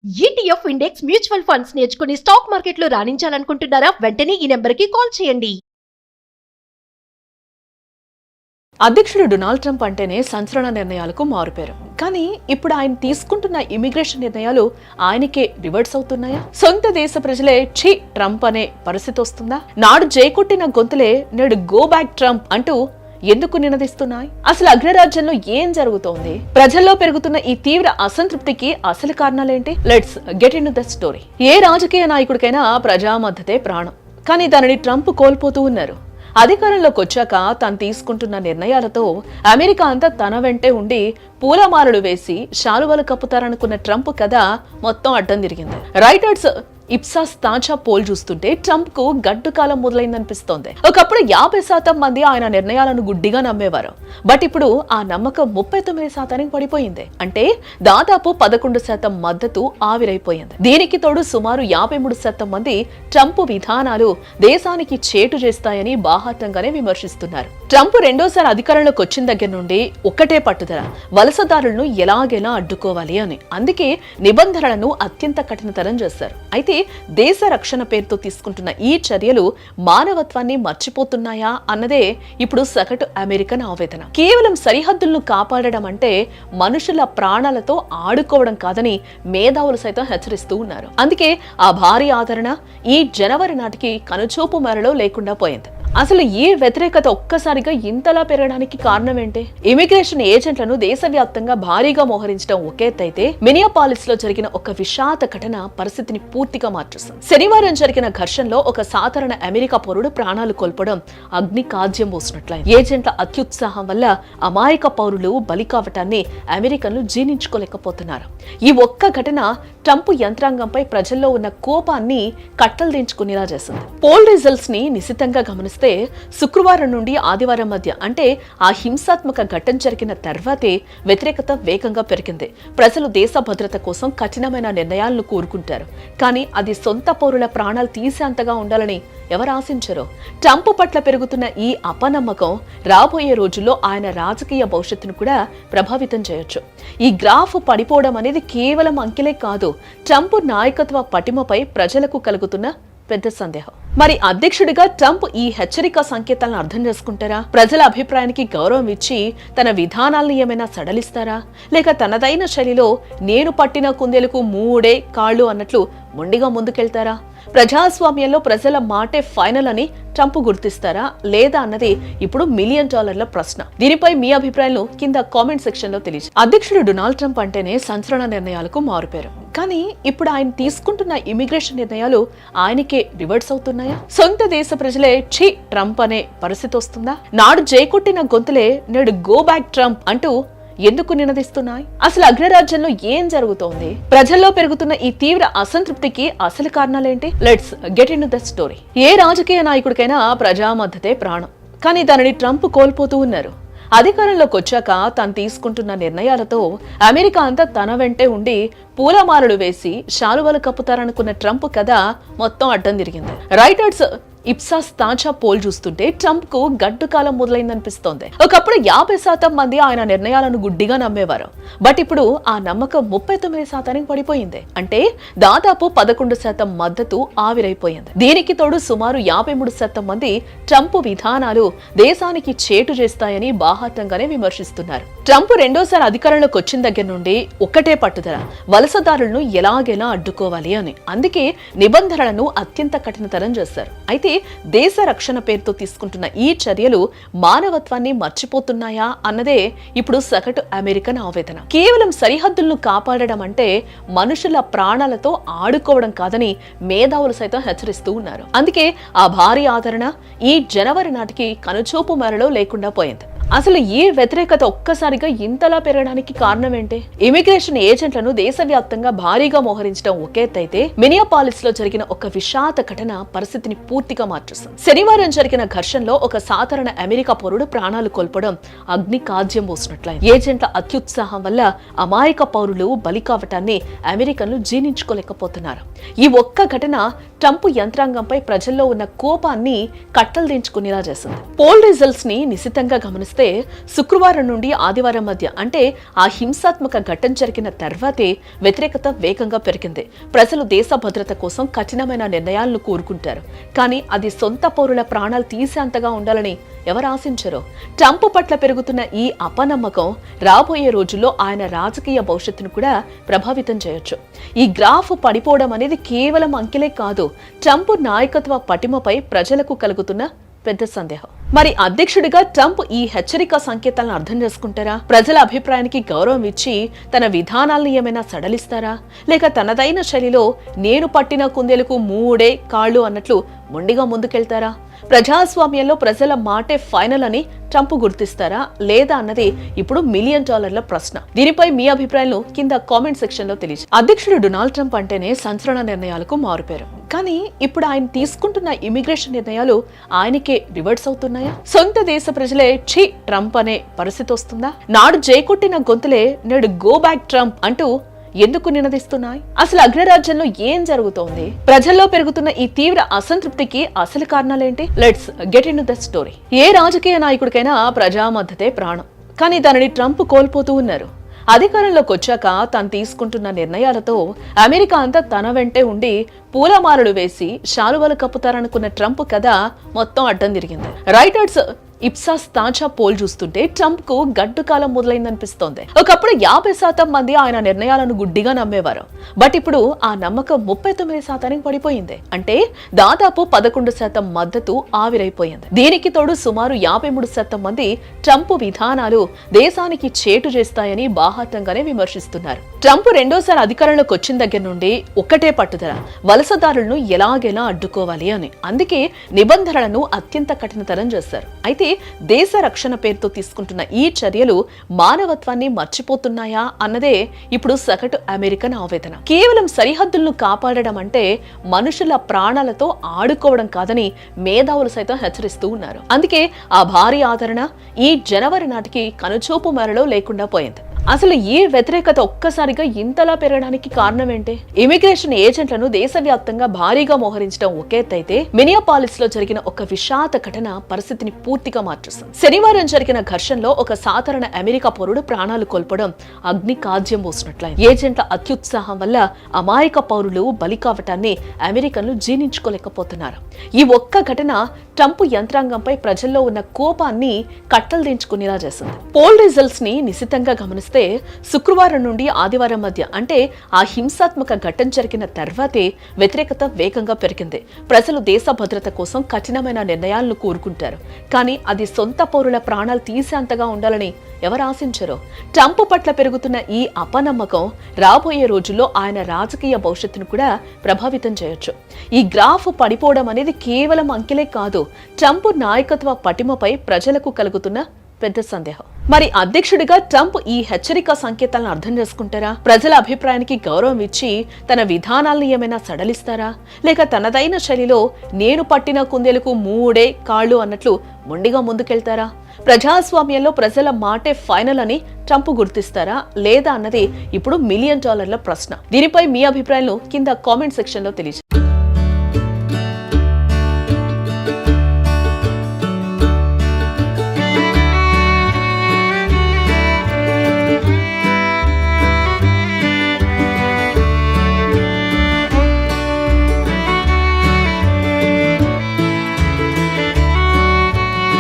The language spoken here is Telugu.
ETF ఇండెక్స్ మ్యూచువల్ ఫండ్స్ నేర్చుకుని స్టాక్ మార్కెట్లో రాణించాలనుకుంటున్నారా? వెంటనే ఈ నెంబర్కి కాల్ చేయండి. అధ్యక్షుడు డొనాల్డ్ ట్రంప్ అంటేనే సంచలన నిర్ణయాలకు మారుపేరు. కానీ ఇప్పుడు ఆయన తీసుకుంటున్న ఇమిగ్రేషన్ నిర్ణయాలు ఆయనకే రివర్స్ అవుతున్నాయా? సొంత దేశ ప్రజలే ఛీ ట్రంప్ అనే పరిస్థితి వస్తుందా? నాడు జైకొట్టిన గొంతులే నేడు గో బ్యాక్ ట్రంప్ అంటూ ఎందుకు నినదిస్తున్నాయి? అసలు అగ్రరాజ్యంలో ఏం జరుగుతోంది? ప్రజల్లో పెరుగుతున్న ఈ తీవ్ర అసంతృప్తికి అసలు కారణాలేంటి? Let's get into the story. ఏ రాజకీయ నాయకుడికైనా ప్రజా మద్దతే ప్రాణం. కానీ దానిని ట్రంప్ కోల్పోతూ ఉన్నారు. అధికారంలోకి వచ్చాక తాను తీసుకుంటున్న నిర్ణయాలతో అమెరికా అంతా తన వెంటే ఉండి పూలమాలలు వేసి శాలువలు కప్పుతారనుకున్న ట్రంప్ కథ మొత్తం అడ్డం తిరిగింది. రైటర్స్ ఇప్సాస్ తాజా పోల్ చూస్తుంటే ట్రంప్ కు గడ్డు కాలం మొదలైందనిపిస్తోంది. ఒకప్పుడు 50% మంది ఆయన నిర్ణయాలను గుడ్డిగా నమ్మేవారు. బట్ ఇప్పుడు ఆ నమ్మకం 39% పడిపోయింది. అంటే దాదాపు 11% మద్దతు ఆవిరైపోయింది. దీనికి తోడు సుమారు 53% మంది ట్రంప్ విధానాలు దేశానికి చేటు చేస్తాయని బాహాటంగానే విమర్శిస్తున్నారు. ట్రంప్ రెండోసారి అధికారంలోకి వచ్చిన దగ్గర నుండి ఒక్కటే పట్టుదల, వలసదారులను ఎలాగైనా అడ్డుకోవాలి అని. అందుకే నిబంధనలను అత్యంత కఠినతరం చేశారు. అయితే దేశ రక్షణ పేరుతో తీసుకుంటున్న ఈ చర్యలు మానవత్వాన్ని మర్చిపోతున్నాయా అన్నదే ఇప్పుడు సగటు అమెరికన్ ఆవేదన. కేవలం సరిహద్దులను కాపాడడం అంటే మనుషుల ప్రాణాలతో ఆడుకోవడం కాదని మేధావులు సైతం హెచ్చరిస్తూ ఉన్నారు. అందుకే ఆ భారీ ఆదరణ ఈ జనవరి నాటికి కనుచూపు మేరలో లేకుండా పోయింది. అసలు ఈ వ్యతిరేకత ఒక్కసారిగా ఇంతలా పెరగడానికి కారణం ఏంటి? ఇమిగ్రేషన్ ఏజెంట్లను దేశవ్యాప్తంగా భారీగా మోహరించడం ఒకేతైతే మినియాపాలిస్ లో జరిగిన ఒక విషాద ఘటన పరిస్థితిని పూర్తిగా మార్చేసింది. శనివారం జరిగిన ఘర్షణలో ఒక సాధారణ అమెరికా పౌరుడు ప్రాణాలు కోల్పోవడం అగ్ని కాజ్యం పోసినట్లయింది. ఏజెంట్ల అత్యుత్సాహం వల్ల అమాయక పౌరులు బలి కావటాన్ని అమెరికన్లు జీర్ణించుకోలేకపోతున్నారు. ఈ ఒక్క ఘటన ట్రంప్ యంత్రాంగంపై ప్రజల్లో ఉన్న కోపాన్ని కట్టలు దించుకునేలా చేసింది. పోల్ రిజల్ట్స్ ని నిశితంగా గమనిస్తే శుక్రవారం నుండి ఆదివారం మధ్య అంటే ఆ హింసాత్మక ఘటన జరిగిన తర్వాతే వ్యతిరేకత వేగంగా పెరిగింది. ప్రజలు దేశ భద్రత కోసం కఠినమైన నిర్ణయాలను కోరుకుంటారు. కానీ అది సొంత పౌరుల ప్రాణాలు తీసేంతగా ఉండాలని ఎవరు ఆశించరు. ట్రంప్ పట్ల పెరుగుతున్న ఈ అపనమ్మకం రాబోయే రోజుల్లో ఆయన రాజకీయ భవిష్యత్తును కూడా ప్రభావితం చేయొచ్చు. ఈ గ్రాఫ్ పడిపోవడం అనేది కేవలం అంకెలే కాదు, ట్రంప్ నాయకత్వ పటిమపై ప్రజలకు కలుగుతున్న పెద్ద సందేహం. మరి అధ్యక్షుడిగా ట్రంప్ ఈ హెచ్చరిక సంకేతాలను అర్థం చేసుకుంటారా? ప్రజల అభిప్రాయానికి గౌరవం ఇచ్చి తన విధానాలను ఏమైనా సడలిస్తారా? లేక తనదైన శైలిలో నేను పట్టిన కుందేలకు మూడే కాళ్ళు అన్నట్లు మొండిగా ముందుకెళ్తారా? ప్రజాస్వామ్యంలో ప్రజల మాటే ఫైనల్ అని ట్రంప్ గుర్తిస్తారా లేదా అన్నది ఇప్పుడు $1 మిలియన్ ప్రశ్న. దీనిపై మీ అభిప్రాయాలను కింద కామెంట్ సెక్షన్ లో తెలియజేయండి. అధ్యక్షుడు డొనాల్డ్ ట్రంప్ అంటేనే సంచలన నిర్ణయాలకు మారుపేరు. కానీ ఇప్పుడు ఆయన తీసుకుంటున్న ఇమిగ్రేషన్ నిర్ణయాలు ఆయనకే రివర్స్ అవుతున్నాయా? సొంత దేశ ప్రజలే ఛీ ట్రంప్ అనే పరిస్థితి వస్తుందా? నాడు జైకొట్టిన గొంతులే నేడు గో బ్యాక్ ట్రంప్ అంటూ ఎందుకు నినదిస్తున్నాయి? అసలు అగ్రరాజ్యంలో ఏం జరుగుతోంది? ప్రజల్లో పెరుగుతున్న ఈ తీవ్ర అసంతృప్తికి అసలు కారణాలేంటి? Let's get into the story. ఏ రాజకీయ నాయకుడికైనా ప్రజా మద్దతే ప్రాణం. కానీ దానిని ట్రంప్ కోల్పోతూ ఉన్నారు. అధికారంలోకి వచ్చాక తాను తీసుకుంటున్న నిర్ణయాలతో అమెరికా అంతా తన వెంటే ఉండి పూలమాలలు వేసి శాలువలు కప్పుతారనుకున్న ట్రంప్ కథ మొత్తం అడ్డం తిరిగింది. రైటర్స్ ఇప్సాస్ తాజా పోల్ చూస్తుంటే ట్రంప్ కు గడ్డు కాలం మొదలైందనిపిస్తోంది. ఒకప్పుడు 50% మంది ఆయన నిర్ణయాలను గుడ్డిగా నమ్మేవారు. బట్ ఇప్పుడు ఆ నమ్మకం 39% పడిపోయింది. అంటే దాదాపు 11% మద్దతు ఆవిరైపోయింది. దీనికి తోడు సుమారు 53% మంది ట్రంప్ విధానాలు దేశానికి చేటు చేస్తాయని బాహాటంగానే విమర్శిస్తున్నారు. ట్రంప్ రెండోసారి అధికారంలోకి వచ్చిన దగ్గర నుండి ఒక్కటే పట్టుదల, వలసదారులను ఎలాగైనా అడ్డుకోవాలి అని. అందుకే నిబంధనలను అత్యంత కఠినతరం చేశారు. అయితే దేశ రక్షణ పేరుతో తీసుకుంటున్న ఈ చర్యలు మానవత్వాన్ని మర్చిపోతున్నాయా అన్నదే ఇప్పుడు సగటు అమెరికన్ ఆవేదన. కేవలం సరిహద్దులను కాపాడడం అంటే మనుషుల ప్రాణాలతో ఆడుకోవడం కాదని మేధావులు సైతం హెచ్చరిస్తూ ఉన్నారు. అందుకే ఆ భారీ ఆదరణ ఈ జనవరి నాటికి కనుచూపు మేరలో లేకుండా పోయింది. అసలు ఈ వ్యతిరేకత ఒక్కసారిగా ఇంతలా పెరగడానికి కారణం ఏంటి? ఇమిగ్రేషన్ ఏజెంట్లను దేశవ్యాప్తంగా భారీగా మోహరించడం ఒకేతైతే మినియాపాలిస్ లో జరిగిన ఒక విషాద ఘటన పరిస్థితిని పూర్తిగా మార్చేసింది. శనివారం జరిగిన ఘర్షణలో ఒక సాధారణ అమెరికా పౌరుడు ప్రాణాలు కోల్పోవడం అగ్ని కాజ్యం పోసినట్లయింది. ఏజెంట్ల అత్యుత్సాహం వల్ల అమాయక పౌరులు బలి కావటాన్ని అమెరికన్లు జీర్ణించుకోలేకపోతున్నారు. ఈ ఒక్క ఘటన ట్రంప్ యంత్రాంగంపై ప్రజల్లో ఉన్న కోపాన్ని కట్టలు దించుకునేలా చేసింది. పోల్ రిజల్ట్స్ ని నిశితంగా గమనిస్తే గమనిస్తే శుక్రవారం నుండి ఆదివారం మధ్య అంటే ఆ హింసాత్మక ఘటన జరిగిన తర్వాతే వ్యతిరేకత వేగంగా పెరిగింది. ప్రజలు దేశ భద్రత కోసం కఠినమైన నిర్ణయాలను కోరుకుంటారు. కానీ అది సొంత పౌరుల ప్రాణాలు తీసేంతగా ఉండాలని ఎవరు ఆశించరో. ట్రంప్ పట్ల పెరుగుతున్న ఈ అపనమ్మకం రాబోయే రోజుల్లో ఆయన రాజకీయ భవిష్యత్తును కూడా ప్రభావితం చేయొచ్చు. ఈ గ్రాఫ్ పడిపోవడం అనేది కేవలం అంకెలే కాదు, ట్రంప్ నాయకత్వ పటిమపై ప్రజలకు కలుగుతున్న పెద్ద సందేహం. మరి అధ్యక్షుడిగా ట్రంప్ ఈ హెచ్చరిక సంకేతాలను అర్థం చేసుకుంటారా? ప్రజల అభిప్రాయానికి గౌరవం ఇచ్చి తన విధానాలను ఏమైనా సడలిస్తారా? లేక తనదైన శైలిలో నేను పట్టిన కుందేలకు మూడే కాళ్ళు అన్నట్లు మొండిగా ముందుకెళ్తారా? ప్రజాస్వామ్యంలో ప్రజల మాటే ఫైనల్ అని ట్రంప్ గుర్తిస్తారా లేదా అన్నది ఇప్పుడు $1 మిలియన్ ప్రశ్న. దీనిపై మీ అభిప్రాయాలను కింద కామెంట్ సెక్షన్ లో తెలియజేయండి. అధ్యక్షుడు డొనాల్డ్ ట్రంప్ అంటేనే సంచలన నిర్ణయాలకు మారుపేరు. కానీ ఇప్పుడు ఆయన తీసుకుంటున్న ఇమిగ్రేషన్ నిర్ణయాలు ఆయనకే రివర్స్ అవుతున్నాయా? సొంత దేశ ప్రజలే ఛీ ట్రంప్ అనే పరిస్థితి వస్తుందా? నాడు జైకొట్టిన గొంతులే నేడు గో బ్యాక్ ట్రంప్ అంటూ ఎందుకు నినదిస్తున్నాయి? అసలు అగ్రరాజ్యంలో ఏం జరుగుతోంది? ప్రజల్లో పెరుగుతున్న ఈ తీవ్ర అసంతృప్తికి అసలు కారణాలేంటి? Let's get into the story. ఏ రాజకీయ నాయకుడికైనా ప్రజా మద్దతే ప్రాణం. కానీ దానిని ట్రంప్ కోల్పోతూ ఉన్నారు. అధికారంలోకి వచ్చాక తాను తీసుకుంటున్న నిర్ణయాలతో అమెరికా అంతా తన వెంటే ఉండి పూలమాలలు వేసి శాలువలు కప్పుతారనుకున్న ట్రంప్ కథ మొత్తం అడ్డం తిరిగింది. రైటర్స్ ఇప్సాస్ తాజా పోల్ చూస్తుంటే ట్రంప్ కు గడ్డు కాలం మొదలైందనిపిస్తోంది. ఒకప్పుడు 50% మంది ఆయన నిర్ణయాలను గుడ్డిగా నమ్మేవారు. బట్ ఇప్పుడు ఆ నమ్మకం 39% పడిపోయింది. అంటే దాదాపు 11% మద్దతు ఆవిరైపోయింది. దీనికి తోడు సుమారు 53% మంది ట్రంప్ విధానాలు దేశానికి చేటు చేస్తాయని బాహాటంగానే విమర్శిస్తున్నారు. ట్రంప్ రెండోసారి అధికారంలోకి వచ్చిన దగ్గర నుండి ఒక్కటే పట్టుదల, వలసదారులను ఎలాగైనా అడ్డుకోవాలి అని. అందుకే నిబంధనలను అత్యంత కఠినతరం చేశారు. అయితే దేశ రక్షణ పేరుతో తీసుకుంటున్న ఈ చర్యలు మానవత్వాన్ని మర్చిపోతున్నాయా అన్నదే ఇప్పుడు సగటు అమెరికన్ ఆవేదన. కేవలం సరిహద్దులను కాపాడడం అంటే మనుషుల ప్రాణాలతో ఆడుకోవడం కాదని మేధావులు సైతం హెచ్చరిస్తూ ఉన్నారు. అందుకే ఆ భారీ ఆదరణ ఈ జనవరి నాటికి కనుచూపు మేరలో లేకుండా పోయింది. అసలు ఈ వ్యతిరేకత ఒక్కసారిగా ఇంతలా పెరగడానికి కారణం ఏంటి? ఇమిగ్రేషన్ ఏజెంట్లను దేశవ్యాప్తంగా భారీగా మోహరించడం ఒకేతైతే మినియాపాలిస్ లో జరిగిన ఒక విషాద ఘటన పరిస్థితిని పూర్తిగా మార్చేసింది. శనివారం జరిగిన ఘర్షణలో ఒక సాధారణ అమెరికా పౌరుడు ప్రాణాలు కోల్పోవడం అగ్ని కాజ్యం పోసినట్లయింది. ఏజెంట్ల అత్యుత్సాహం వల్ల అమాయక పౌరులు బలి కావటాన్ని అమెరికన్లు జీర్ణించుకోలేకపోతున్నారు. ఈ ఒక్క ఘటన ట్రంప్ యంత్రాంగంపై ప్రజల్లో ఉన్న కోపాన్ని కట్టలు దించుకునేలా చేసింది. పోల్ రిజల్ట్స్ ని నిశితంగా గమనిస్తే శుక్రవారం నుండి ఆదివారం మధ్య అంటే ఆ హింసాత్మక ఘటన జరిగిన తర్వాతే వ్యతిరేకత వేగంగా పెరిగింది. ప్రజలు దేశ భద్రత కోసం కఠినమైన నిర్ణయాలను కోరుకుంటారు. కానీ అది సొంత పౌరుల ప్రాణాలు తీసేంతగా ఉండాలని ఎవరు ఆశించరో. ట్రంప్ పట్ల పెరుగుతున్న ఈ అపనమ్మకం రాబోయే రోజుల్లో ఆయన రాజకీయ భవిష్యత్తును కూడా ప్రభావితం చేయొచ్చు. ఈ గ్రాఫ్ పడిపోవడం అనేది కేవలం అంకెలే కాదు, ట్రంప్ నాయకత్వ పటిమపై ప్రజలకు కలుగుతున్న పెద్ద సందేహం. మరి అధ్యక్షుడిగా ట్రంప్ ఈ హెచ్చరిక సంకేతాలను అర్థం చేసుకుంటారా? ప్రజల అభిప్రాయానికి గౌరవం ఇచ్చి తన విధానాలను ఏమైనా సడలిస్తారా? లేక తనదైన శైలిలో నేను పట్టిన కుందేలకు మూడే కాళ్ళు అన్నట్లు మొండిగా ముందుకెళ్తారా? ప్రజాస్వామ్యంలో ప్రజల మాటే ఫైనల్ అని ట్రంప్ గుర్తిస్తారా లేదా అన్నది ఇప్పుడు $1 మిలియన్ ప్రశ్న. దీనిపై మీ అభిప్రాయాలను కింద కామెంట్ సెక్షన్ లో తెలియజేయండి.